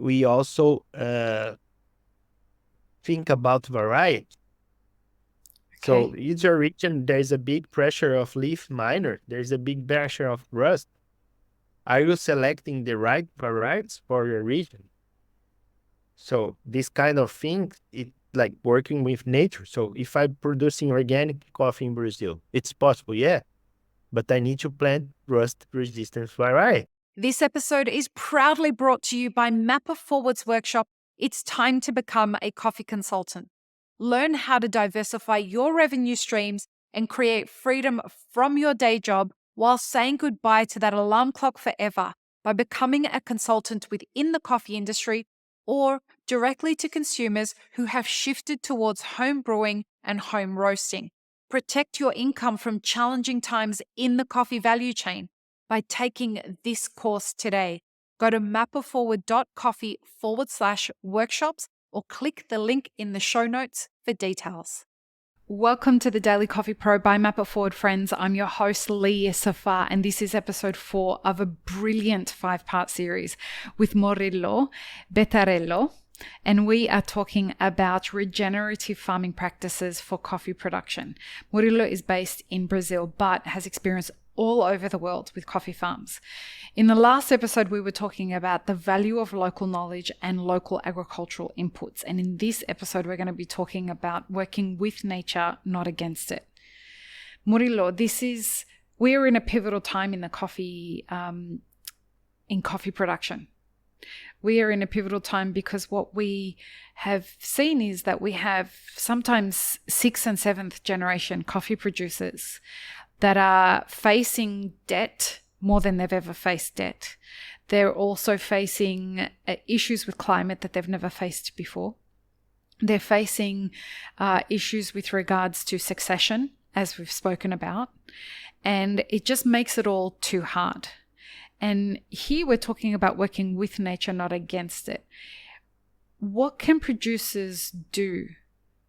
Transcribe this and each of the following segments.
we also think about variety. So Okay. each region, there's a big pressure of leaf minor. There's a big pressure of rust. Are you selecting the right varieties for your region? So this kind of thing, it like working with nature. So if I'm producing organic coffee in Brazil, it's possible, yeah, but I need to plant rust resistant variety. This episode is proudly brought to you by Mapper Forward's workshop. It's time to become a coffee consultant. Learn how to diversify your revenue streams and create freedom from your day job while saying goodbye to that alarm clock forever by becoming a consultant within the coffee industry or directly to consumers who have shifted towards home brewing and home roasting. Protect your income from challenging times in the coffee value chain by taking this course today. Go to mapperforward.coffee/workshops or click the link in the show notes for details. Welcome to the Daily Coffee Pro by Mapper Forward, friends. I'm your host, Leah Safar, and this is episode 4 of a brilliant 5-part series with Murilo Bettarello. And we are talking about regenerative farming practices for coffee production. Murilo is based in Brazil, but has experience all over the world with coffee farms. In the last episode, we were talking about the value of local knowledge and local agricultural inputs. And in this episode, we're going to be talking about working with nature, not against it. Murilo, we're in a pivotal time in the coffee, in coffee production. We are in a pivotal time because what we have seen is that we have sometimes 6th and 7th generation coffee producers that are facing debt more than they've ever faced debt. They're also facing issues with climate that they've never faced before. They're facing issues with regards to succession, as we've spoken about, and it just makes it all too hard. And here we're talking about working with nature, not against it. What can producers do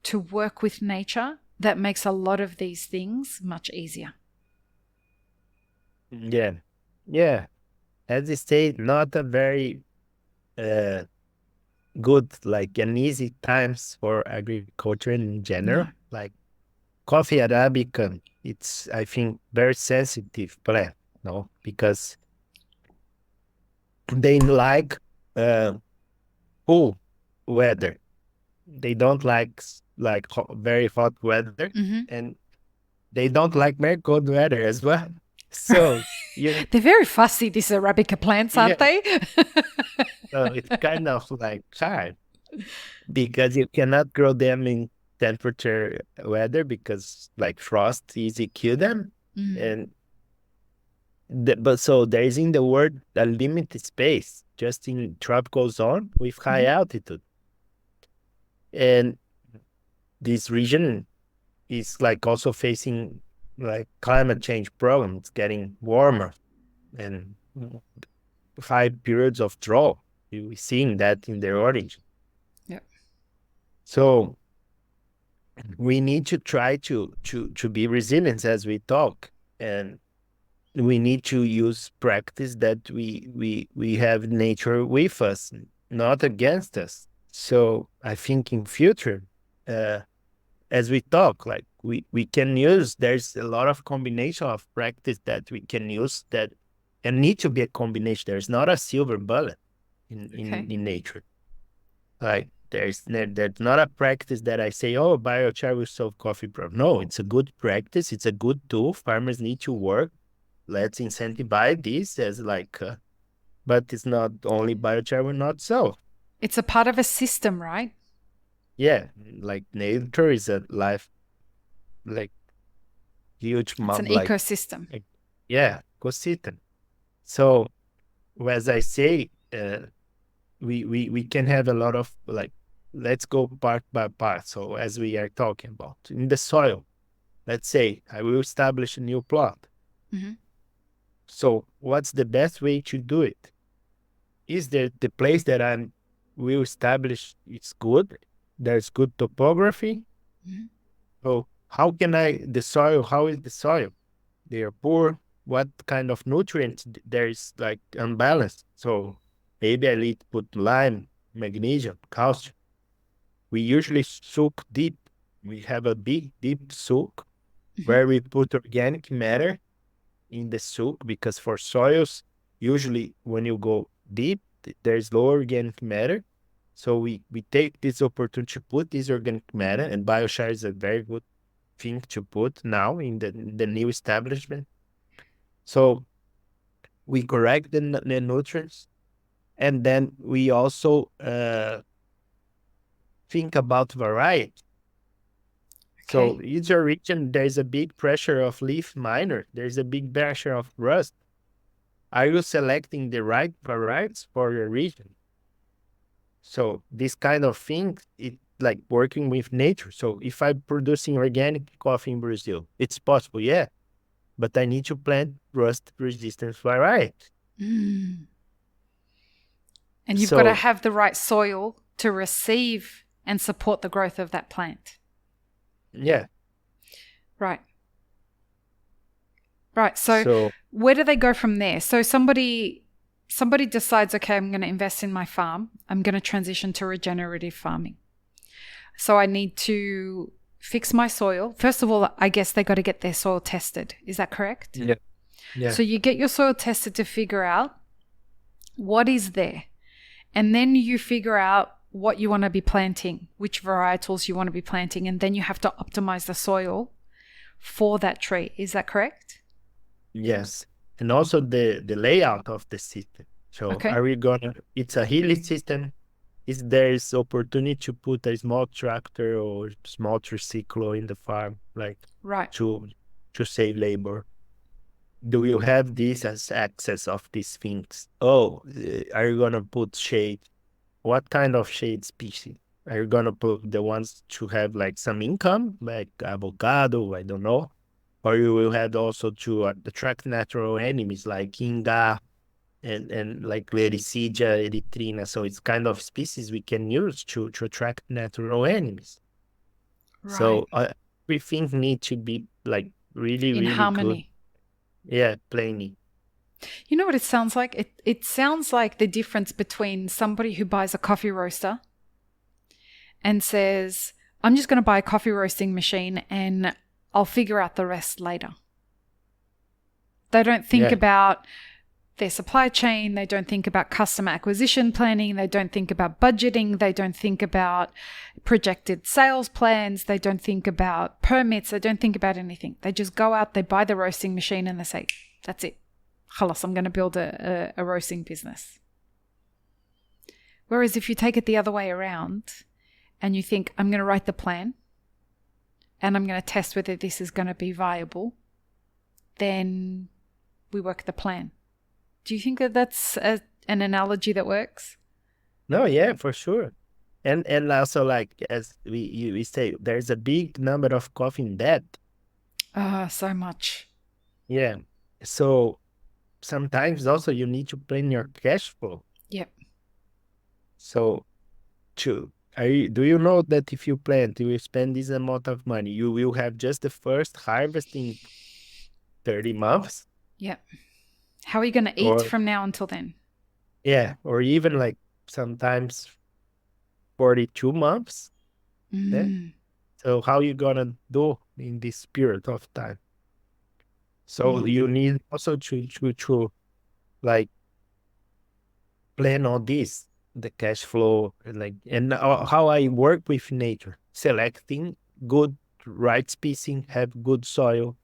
to work with nature that makes a lot of these things much easier? Yeah. As you say, not a very good, like an easy times for agriculture in general. No. Like coffee Arabica, it's, I think, very sensitive plant, no, because they like cool weather. They don't like very hot weather, Mm-hmm. and they don't like very cold weather as well. So They're very fussy, these Arabica plants, aren't yeah, they? so it's kind of like hard because you cannot grow them in temperature weather because like frost easy kill them, Mm. and but so there is in the world a limited space just in tropical zone with high Mm-hmm. altitude, and this region is like also facing like climate change problems, getting warmer and high periods of drought. We're seeing that in their origin. Yep. So we need to try to be resilient as we talk, and we need to use practice that we have nature with us, not against us. So I think in future, uh, as we talk, like we can use, there's a lot of combination of practice that we can use that and need to be a combination. There's not a silver bullet Okay. in nature. Like there's not a practice that I say, oh, biochar will solve coffee problem. No, it's a good practice. It's a good tool. Farmers need to work. Let's incentivize this as like, but it's not only biochar will not solve. It's a part of a system, right? Yeah, like nature is a life, like huge It's an mob, ecosystem. like yeah, ecosystem. So as I say, we can have a lot of like, let's go part by part. So as we are talking about in the soil, let's say I will establish a new plot. Mm-hmm. So what's the best way to do it? Is there the place that I will establish it's good? There's good topography. Mm-hmm. So how is the soil? They are poor. What kind of nutrients there is like unbalanced? So Maybe I need to put lime, magnesium, calcium. We usually soak deep. We have a big, deep soak Mhm. where we put organic matter in the soak, because for soils, usually when you go deep, there's low organic matter. So we take this opportunity to put this organic matter, and biochar is a very good thing to put now in the new establishment. So we correct the nutrients, and then we also think about variety. So Okay. each region, there's a big pressure of leaf miner. There's a big pressure of rust. Are you selecting the right varieties for your region? So this kind of thing, it like working with nature. So if I'm producing organic coffee in Brazil, it's possible, yeah, but I need to plant rust resistant varieties. Mm. And you've got to So have the right soil to receive and support the growth of that plant. yeah, Right. Right. So so where do they go from there? So somebody decides, okay, I'm going to invest in my farm. I'm going to transition to regenerative farming. So I need to fix my soil. First of all, I guess they got to get their soil tested. Is that correct? yeah, yeah, So you get your soil tested to figure out what is there. And then you figure out what you want to be planting, which varietals you want to be planting, and then you have to optimize the soil for that tree. Is that correct? yes, and also the layout of the system. So Okay. are we gonna? It's a hilly system. Is there's opportunity to put a small tractor or small tricycle in the farm, like Right. to to save labor? Do you have this as access of these things? Oh, are you gonna put shade? What kind of shade species? Are you gonna put the ones to have like some income, like avocado? I don't know. Or you will have also to attract natural enemies like Inga and like Lericidea, Erythrina. So it's kind of species we can use to attract natural enemies. Right. So everything need to be like really, In really good. harmony. Yeah, plainy. You know what it sounds like? It sounds like the difference between somebody who buys a coffee roaster and says, I'm just going to buy a coffee roasting machine and I'll figure out the rest later. They don't think Yeah, about their supply chain. They don't think about customer acquisition planning. They don't think about budgeting. They don't think about projected sales plans. They don't think about permits. They don't think about anything. They just go out, they buy the roasting machine and they say, that's it. Khalas, I'm going to build a roasting business. Whereas if you take it the other way around and you think, I'm going to write the plan and I'm going to test whether this is going to be viable, then we work the plan. Do you think that that's an analogy that works? no, yeah, for sure. And also like as we say, there's a big number of coffee in debt. Ah, so much. Yeah. So sometimes also you need to plan your cash flow. Yep. So to do you know that if you plant, you will spend this amount of money, you will have just the first harvest in 30 months? Yep. How are you going to eat Or from now until then? yeah, or even like sometimes 42 months. Yeah. Mm, So how you gonna do in this period of time? So mm. you need also to like plan all this, the cash flow, like, and how I work with nature, selecting good right species, have good soil.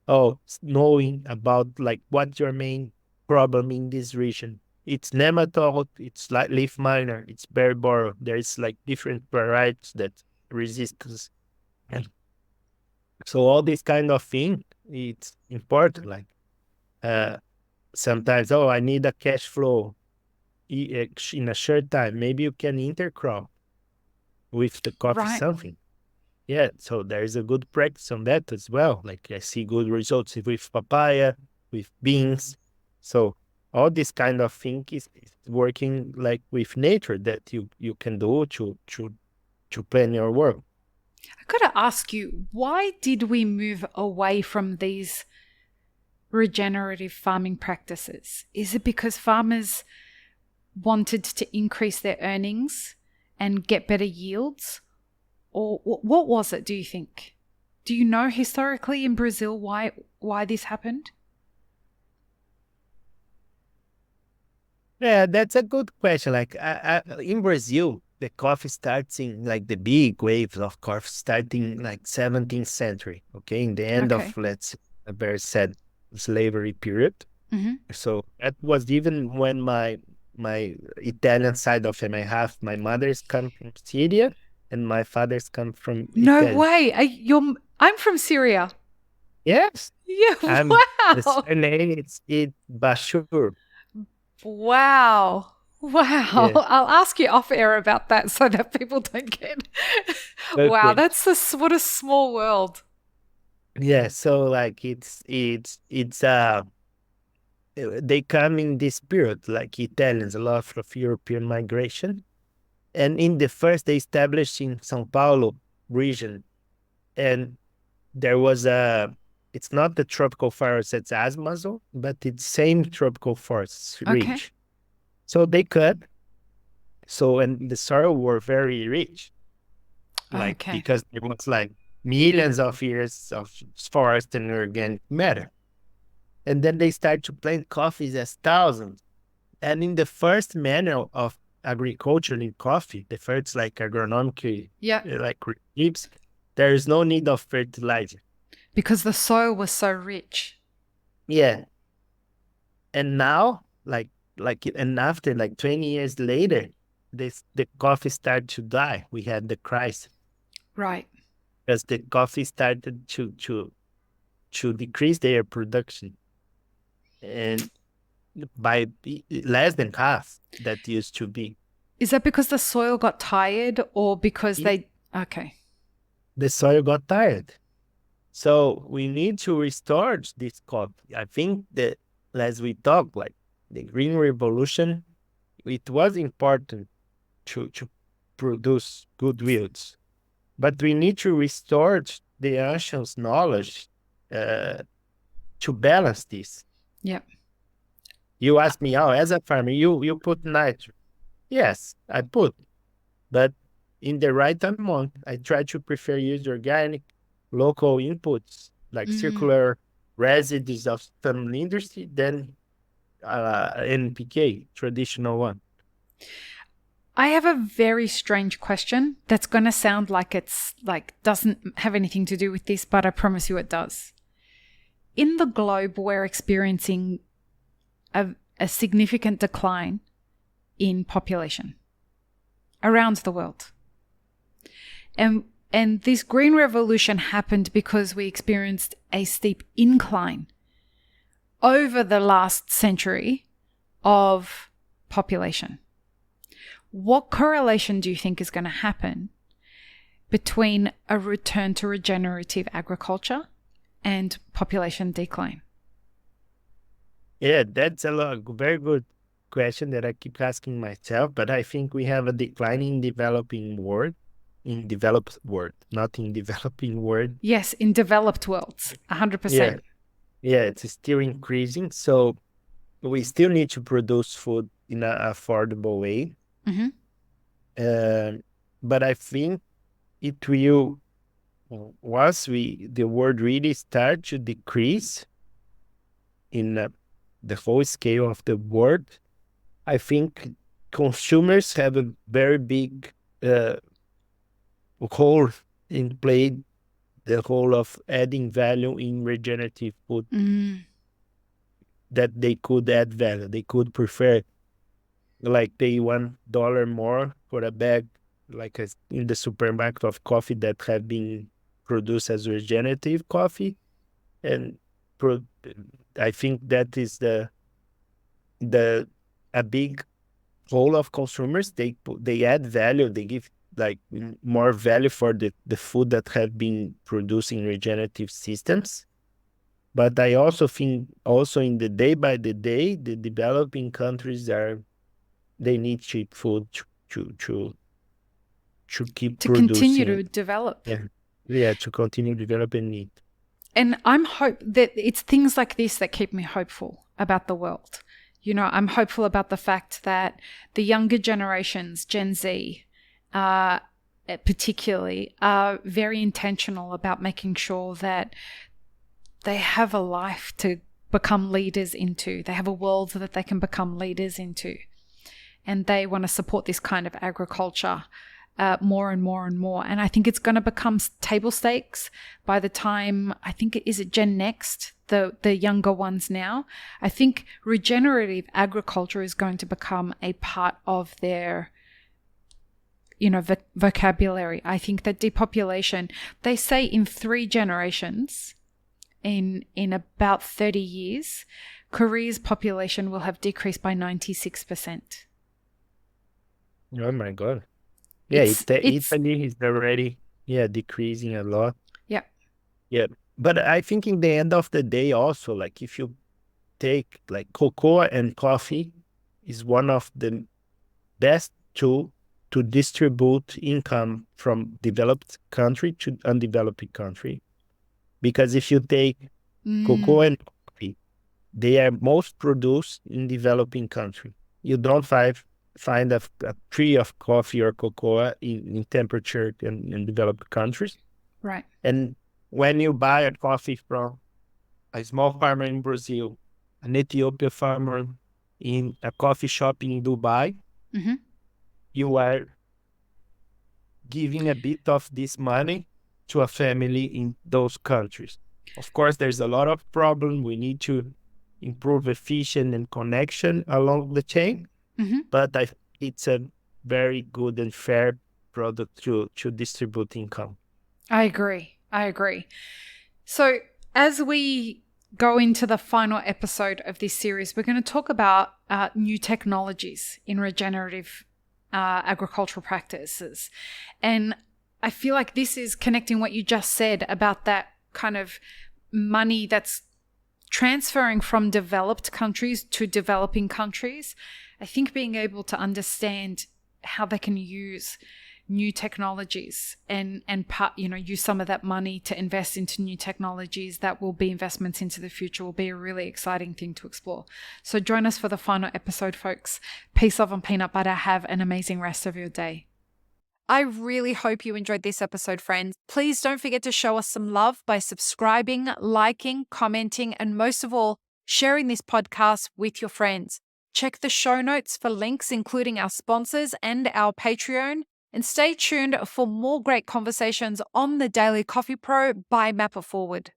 Oh, knowing about like what's your main problem in this region. It's nematode, it's like leaf miner, it's berry borer. There's like different varieties that resistance. And so all this kind of thing, it's important. Like uh sometimes, oh, I need a cash flow in a short time. Maybe you can intercrop with the coffee Right. something. Yeah, so there is a good practice on that as well. Like I see good results with papaya, with beans. So all this kind of thing is working like with nature that you can do to plan your work. I got to ask you, why did we move away from these regenerative farming practices? Is it because farmers wanted to increase their earnings and get better yields? Or what was it, do you think? Do you know historically in Brazil why this happened? Yeah, that's a good question. Like in Brazil, the coffee starts in like the big waves of coffee starting like 17th century. Okay, in the end Okay. of let's say, a very sad slavery period. Mm-hmm. So that was even when my Italian side of my half, my mother's come from Syria and my father's come from No Italy. way. I'm from Syria. Yes, Yeah, I'm the wow. surname it's Bashur. Wow. Wow. Yeah, I'll ask you off air about that so that people don't get. Wow, okay. what a small world. Yeah, so like they come in this period, like Italians, a lot of European migration. And in the first, they established in São Paulo region. And there was it's not the tropical forest that's Amazon, but it's same tropical forest Okay. ridge. So they cut. So, and the soil were very rich, like Okay. because there was like millions of years of forest and organic matter. And then they start to plant coffees as thousands. And in the first manual of agriculture in coffee, the first like agronomic Yeah. like tips, there is no need of fertilizer. Because the soil was so rich. Yeah. And now, and after like 20 years later, the coffee started to die. We had the crisis Right. because the coffee started to decrease their production. And by less than half that used to be. Is that because the soil got tired or because It- they. Okay. The soil got tired. So we need to restore this crop. I think that as we talk, like the Green Revolution, it was important to produce good yields. But we need to restore the ancients' knowledge uh, to balance this. Yep. You ask me, oh, as a farmer, you put nitrogen. Yes, I put, but in the right amount. I try to prefer use organic, local inputs like Mm. circular residues of some industry than NPK, traditional one. I have a very strange question that's going to sound like it's like doesn't have anything to do with this, but I promise you it does. In the globe, we're experiencing a significant decline in population around the world. And this green revolution happened because we experienced a steep incline over the last century of population. What correlation do you think is going to happen between a return to regenerative agriculture and population decline? Yeah, that's very good question that I keep asking myself. But I think we have a decline in developed world, not in developing world. Yes, in developed worlds, Yeah, 100%. yeah, it's still increasing. So we still need to produce food in an affordable way. Mm-hmm. But I think it will once the world really start to decrease in the whole scale of the world. I think consumers have a very big role in play the role of adding value in regenerative food Mm. that they could add value. They could prefer like pay $1 more for a bag like in the supermarket of coffee that have been produced as regenerative coffee. And pro- I think that is the a big role of consumers. They add value. They give like more value for the food that have been produced in regenerative systems. But I also think also in the day by the day, the developing countries they need cheap food to keep To continue producing. to develop. Yeah, yeah, to continue developing it. And I'm hope that it's things like this that keep me hopeful about the world. I'm hopeful about the fact that the younger generations, Gen Z, particularly, are very intentional about making sure that they have a life to become leaders into. They have a world that they can become leaders into. And they want to support this kind of agriculture more and more and more. And I think it's going to become table stakes by the time, I think, is it Gen Next, the younger ones now? I think regenerative agriculture is going to become a part of their vocabulary. I think that depopulation, they say in 3 generations, in about 30 years, Korea's population will have decreased by 96%. Oh my God. Yeah, Italy is already decreasing a lot. Yeah. Yeah. But I think in the end of the day also, like if you take like cocoa and coffee is one of the best tool to distribute income from developed country to undeveloped country. Because if you take cocoa and coffee, they are most produced in developing country. You don't find a tree of coffee or cocoa in temperature in developed countries. Right. And when you buy a coffee from a small farmer in Brazil, an Ethiopian farmer in a coffee shop in Dubai, you are giving a bit of this money to a family in those countries. Of course, there's a lot of problem. We need to improve efficiency and connection along the chain, but it's a very good and fair product to distribute income. I agree. So as we go into the final episode of this series, we're going to talk about new technologies in regenerative agricultural practices. And I feel like this is connecting what you just said about that kind of money that's transferring from developed countries to developing countries. I think being able to understand how they can use new technologies and use some of that money to invest into new technologies that will be investments into the future will be a really exciting thing to explore. So join us for the final episode, folks. Peace, love, and peanut butter. Have an amazing rest of your day. I really hope you enjoyed this episode, friends. Please don't forget to show us some love by subscribing, liking, commenting, and most of all, sharing this podcast with your friends. Check the show notes for links, including our sponsors and our Patreon. And stay tuned for more great conversations on the Daily Coffee Pro by Map It Forward.